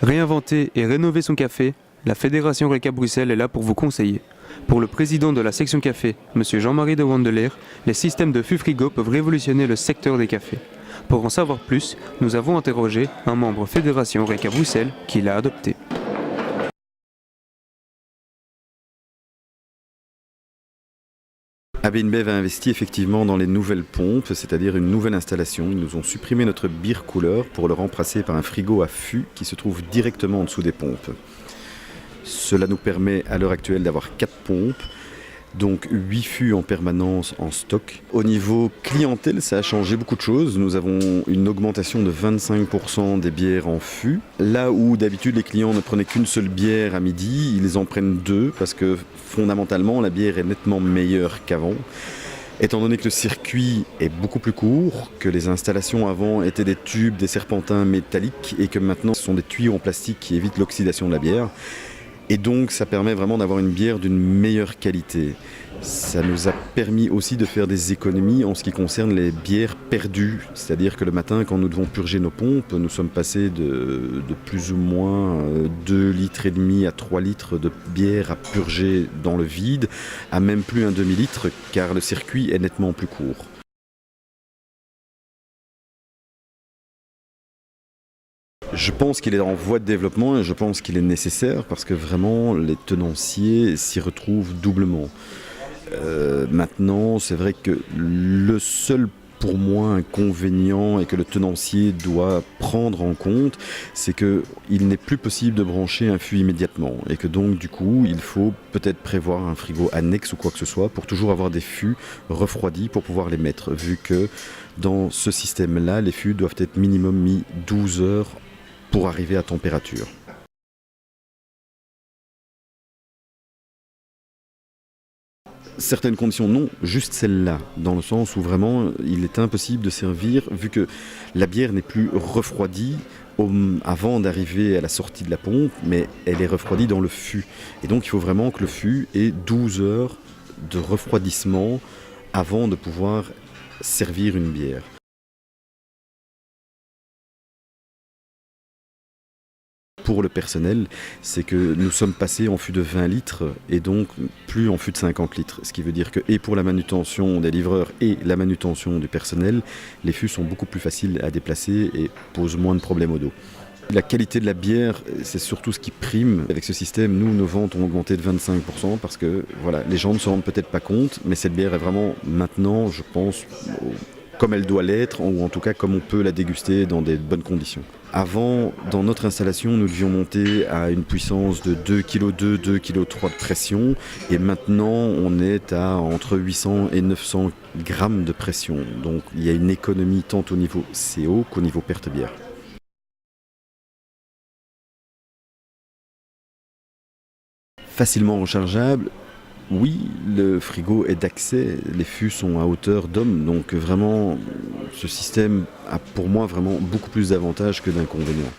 Réinventer et rénover son café, la Fédération Reka Bruxelles est là pour vous conseiller. Pour le président de la section café, M. Jean-Marie de Wandeleer, les systèmes de fûts frigo peuvent révolutionner le secteur des cafés. Pour en savoir plus, nous avons interrogé un membre Fédération Reka Bruxelles qui l'a adopté. AB InBev a investi effectivement dans les nouvelles pompes, c'est-à-dire une nouvelle installation. Ils nous ont supprimé notre beer cooler pour le remplacer par un frigo à fût qui se trouve directement en dessous des pompes. Cela nous permet à l'heure actuelle d'avoir 4 pompes, donc 8 fûts en permanence en stock. Au niveau clientèle, ça a changé beaucoup de choses. Nous avons une augmentation de 25% des bières en fût. Là où d'habitude les clients ne prenaient qu'une seule bière à midi, ils en prennent 2 parce que fondamentalement la bière est nettement meilleure qu'avant. Étant donné que le circuit est beaucoup plus court, que les installations avant étaient des tubes, des serpentins métalliques et que maintenant ce sont des tuyaux en plastique qui évitent l'oxydation de la bière. Et donc ça permet vraiment d'avoir une bière d'une meilleure qualité. Ça nous a permis aussi de faire des économies en ce qui concerne les bières perdues. C'est-à-dire que le matin, quand nous devons purger nos pompes, nous sommes passés de plus ou moins 2,5 litres à 3 litres de bière à purger dans le vide, à même plus un demi-litre, car le circuit est nettement plus court. Je pense qu'il est en voie de développement et je pense qu'il est nécessaire parce que vraiment les tenanciers s'y retrouvent doublement. Maintenant, c'est vrai que le seul pour moi inconvénient et que le tenancier doit prendre en compte, c'est qu'il n'est plus possible de brancher un fût immédiatement et que donc du coup il faut peut-être prévoir un frigo annexe ou quoi que ce soit pour toujours avoir des fûts refroidis pour pouvoir les mettre, vu que dans ce système-là, les fûts doivent être minimum mis 12 heures pour arriver à température. Certaines conditions non, juste celle-là, dans le sens où vraiment il est impossible de servir, vu que la bière n'est plus refroidie avant d'arriver à la sortie de la pompe, mais elle est refroidie dans le fût. Et donc il faut vraiment que le fût ait 12 heures de refroidissement avant de pouvoir servir une bière. Pour le personnel, c'est que nous sommes passés en fût de 20 litres et donc plus en fût de 50 litres. Ce qui veut dire que, et pour la manutention des livreurs et la manutention du personnel, les fûts sont beaucoup plus faciles à déplacer et posent moins de problèmes au dos. La qualité de la bière, c'est surtout ce qui prime. Avec ce système, nous, nos ventes ont augmenté de 25% parce que voilà, les gens ne se rendent peut-être pas compte, mais cette bière est vraiment maintenant, je pense, comme elle doit l'être, ou en tout cas comme on peut la déguster dans des bonnes conditions. Avant, dans notre installation, nous devions monter à une puissance de 2,2 kg, 2,3 kg de pression, et maintenant on est à entre 800 et 900 grammes de pression. Donc il y a une économie tant au niveau CO qu'au niveau perte bière. Facilement rechargeable. Oui, le frigo est d'accès, les fûts sont à hauteur d'homme, donc vraiment ce système a pour moi vraiment beaucoup plus d'avantages que d'inconvénients.